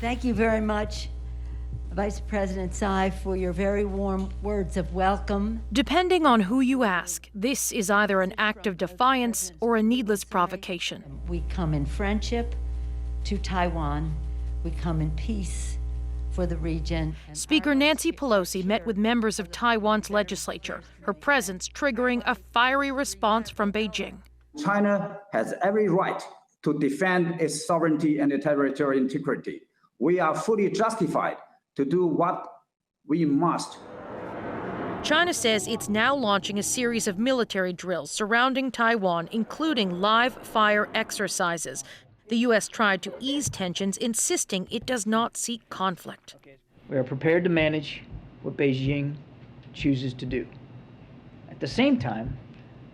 Thank you very much, Vice President Tsai, for your very warm words of welcome. Depending on who you ask, this is either an act of defiance or a needless provocation. We come in friendship to Taiwan. We come in peace for the region. Speaker Nancy Pelosi met with members of Taiwan's legislature, her presence triggering a fiery response from Beijing. China has every right to defend its sovereignty and territorial integrity. We are fully justified to do what we must. China says it's now launching a series of military drills surrounding Taiwan, including live fire exercises. The U.S. tried to ease tensions, insisting it does not seek conflict. We are prepared to manage what Beijing chooses to do. At the same time,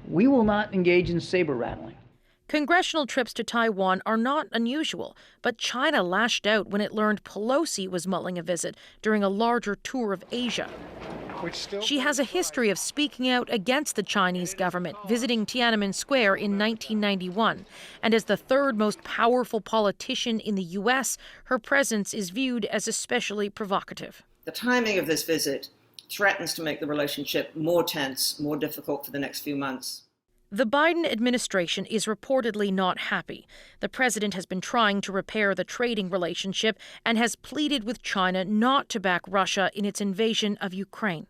we will not engage in saber rattling. Congressional trips to Taiwan are not unusual, but China lashed out when it learned Pelosi was mulling a visit during a larger tour of Asia. She has a history of speaking out against the Chinese government, visiting Tiananmen Square in 1991. And as the third most powerful politician in the U.S., her presence is viewed as especially provocative. The timing of this visit threatens to make the relationship more tense, more difficult for the next few months. The Biden administration is reportedly not happy. The president has been trying to repair the trading relationship and has pleaded with China not to back Russia in its invasion of Ukraine.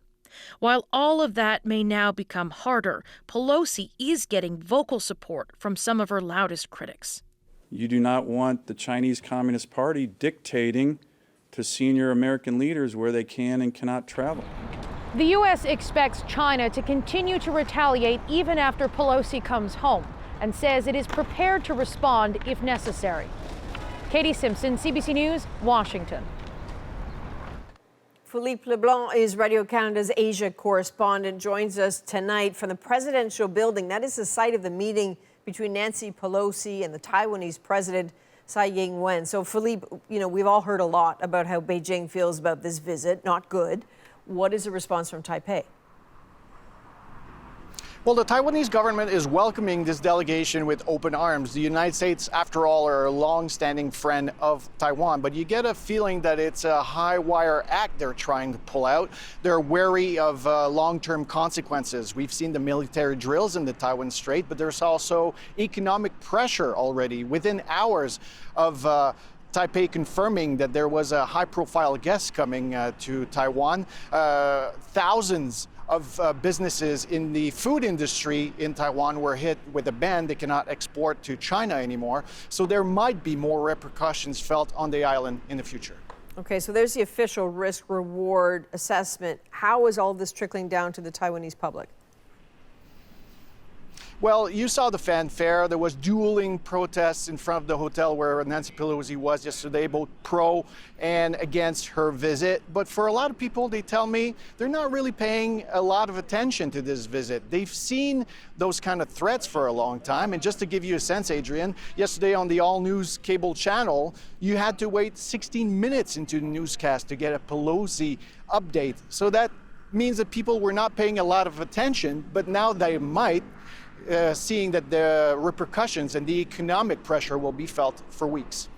While all of that may now become harder, Pelosi is getting vocal support from some of her loudest critics. You do not want the Chinese Communist Party dictating to senior American leaders where they can and cannot travel. The U.S. expects China to continue to retaliate even after Pelosi comes home and says it is prepared to respond if necessary. Katie Simpson, CBC News, Washington. Philippe Leblanc is Radio Canada's Asia correspondent, joins us tonight from the presidential building. That is the site of the meeting between Nancy Pelosi and the Taiwanese president, Tsai Ing-wen. So, Philippe, we've all heard a lot about how Beijing feels about this visit. Not good. What is the response from Taipei? Well, the Taiwanese government is welcoming this delegation with open arms. The United States, after all, are a long-standing friend of Taiwan, but you get a feeling that it's a high-wire act they're trying to pull out. They're wary of long-term consequences. We've seen the military drills in the Taiwan Strait, but there's also economic pressure already within hours of Taipei confirming that there was a high-profile guest coming to Taiwan. Thousands of businesses in the food industry in Taiwan were hit with a ban. They cannot export to China anymore. So there might be more repercussions felt on the island in the future. Okay, so there's the official risk-reward assessment. How is all this trickling down to the Taiwanese public? Well, you saw the fanfare. There was dueling protests in front of the hotel where Nancy Pelosi was yesterday, both pro and against her visit. But for a lot of people, they tell me they're not really paying a lot of attention to this visit. They've seen those kind of threats for a long time. And just to give you a sense, Adrienne, yesterday on the all-news cable channel, you had to wait 16 minutes into the newscast to get a Pelosi update. So that means that people were not paying a lot of attention, but now they might. Seeing that the repercussions and the economic pressure will be felt for weeks.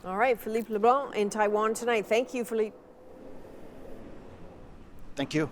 All right, Philippe Leblanc in Taiwan tonight. Thank you, Philippe. Thank you.